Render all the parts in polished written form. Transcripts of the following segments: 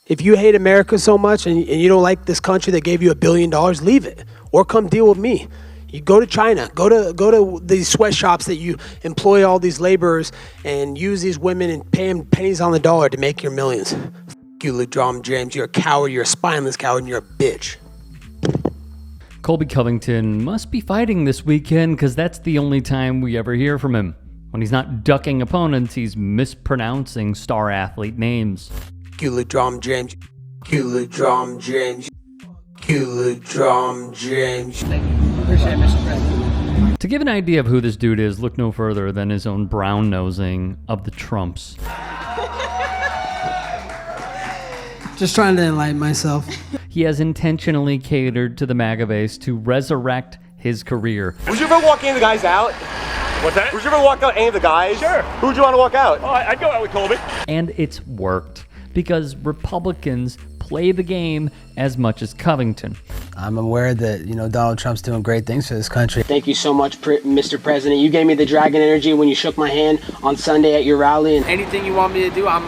If you hate America so much and you don't like this country that gave you $1 billion, leave it or come deal with me. You go to China, go to these sweatshops that you employ all these laborers and use these women and pay them pennies on the dollar to make your millions. F*** you, LeBron James. You're a coward. You're a spineless coward, and you're a bitch. Colby Covington must be fighting this weekend because that's the only time we ever hear from him. When he's not ducking opponents, he's mispronouncing star athlete names. You, LeBron James. You, LeBron James. You, LeBron James. Thank you. Appreciate it, Mr. President. To give an idea of who this dude is, look no further than his own brown-nosing of the Trumps. Just trying to enlighten myself. He has intentionally catered to the MAGA base to resurrect his career. Would you ever walk any of the guys out? What's that? Would you ever walk out any of the guys? Sure. Who would you want to walk out? Oh, I'd go out with Colby. And it's worked because Republicans play the game as much as Covington. I'm aware that, Donald Trump's doing great things for this country. Thank you so much, Mr. President. You gave me the dragon energy when you shook my hand on Sunday at your rally. And Anything you want me to do, I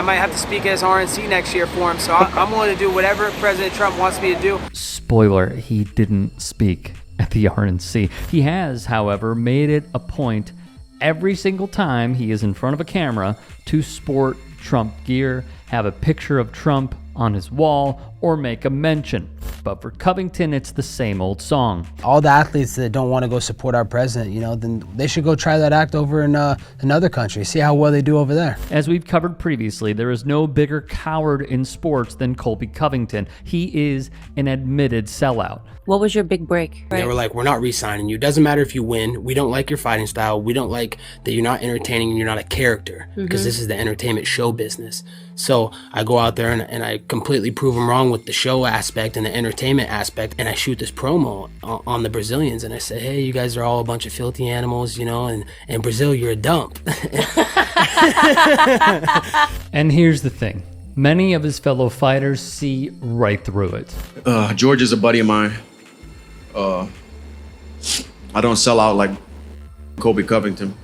might have to speak as RNC next year for him, so I'm willing to do whatever President Trump wants me to do. Spoiler, he didn't speak at the RNC. He has, however, made it a point every single time he is in front of a camera to sport Trump gear, have a picture of Trump on his wall, or make a mention. But for Covington, it's the same old song. All the athletes that don't want to go support our president, then they should go try that act over in another country. See how well they do over there. As we've covered previously, there is no bigger coward in sports than Colby Covington. He is an admitted sellout. What was your big break? They were like, we're not re-signing you. Doesn't matter if you win. We don't like your fighting style. We don't like that you're not entertaining and you're not a character, because this is the entertainment show business. So I go out there and I completely prove them wrong with the show aspect and the entertainment aspect. And I shoot this promo on the Brazilians. And I say, hey, you guys are all a bunch of filthy animals, and in Brazil, you're a dump. And here's the thing. Many of his fellow fighters see right through it. George is a buddy of mine. I don't sell out like Colby Covington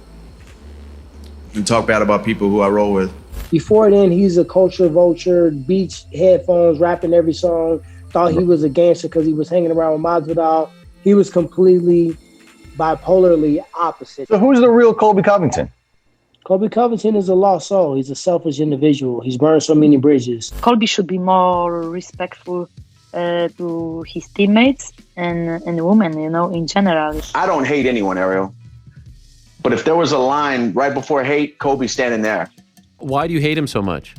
and talk bad about people who I roll with. Before then, he's a culture vulture, beach headphones, rapping every song, thought he was a gangster because he was hanging around with Masvidal. He was completely bipolarly opposite. So who's the real Colby Covington? Colby Covington is a lost soul. He's a selfish individual. He's burned so many bridges. Colby should be more respectful to his teammates and women, in general. I don't hate anyone, Ariel. But if there was a line right before hate, Colby's standing there. Why do you hate him so much?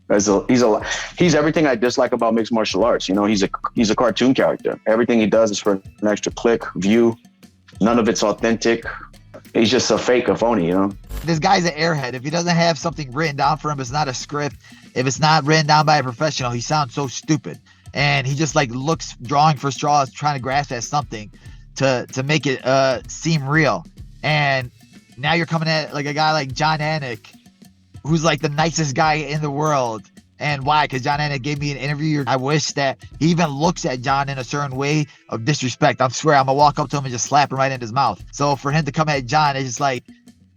He's everything I dislike about mixed martial arts. He's a cartoon character. Everything he does is for an extra click, view. None of it's authentic. He's just a fake, a phony, This guy's an airhead. If he doesn't have something written down for him, it's not a script. If it's not written down by a professional, he sounds so stupid. And he just looks drawing for straws, trying to grasp at something to make it seem real. And now you're coming at a guy like John Anik, who's the nicest guy in the world. And why? Because John Anik gave me an interview. I wish that he even looks at John in a certain way of disrespect. I swear I'm going to walk up to him and just slap him right in his mouth. So for him to come at John, it's just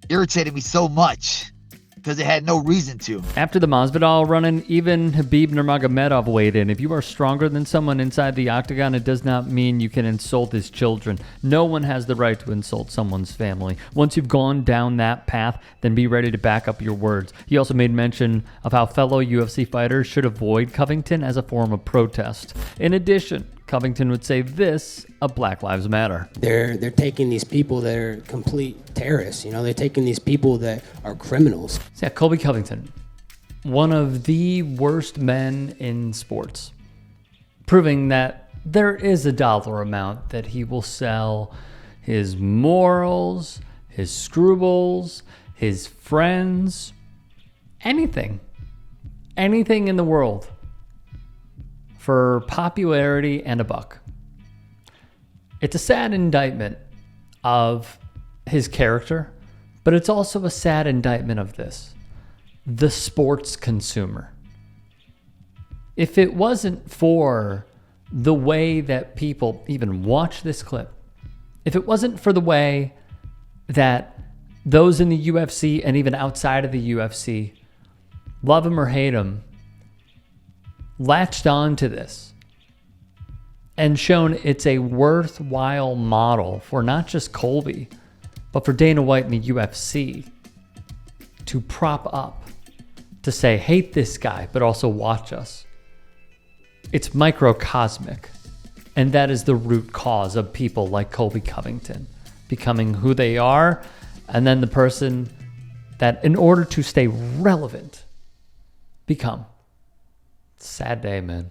irritated me so much because it had no reason to. After the Masvidal run-in, even Khabib Nurmagomedov weighed in. If you are stronger than someone inside the octagon, it does not mean you can insult his children. No one has the right to insult someone's family. Once you've gone down that path, then be ready to back up your words. He also made mention of how fellow UFC fighters should avoid Covington as a form of protest. In addition, Covington would say this of Black Lives Matter. They're taking these people that are complete terrorists. They're taking these people that are criminals. So yeah, Colby Covington, one of the worst men in sports, proving that there is a dollar amount that he will sell his morals, his scruples, his friends, anything in the world for popularity and a buck. It's a sad indictment of his character, but it's also a sad indictment of the sports consumer. If it wasn't for the way that people even watch this clip, if it wasn't for the way that those in the UFC and even outside of the UFC love him or hate him, latched on to this and shown it's a worthwhile model for not just Colby, but for Dana White and the UFC to prop up, to say, hate this guy, but also watch us. It's microcosmic. And that is the root cause of people like Colby Covington becoming who they are, and then the person that, in order to stay relevant, become. Sad day, man.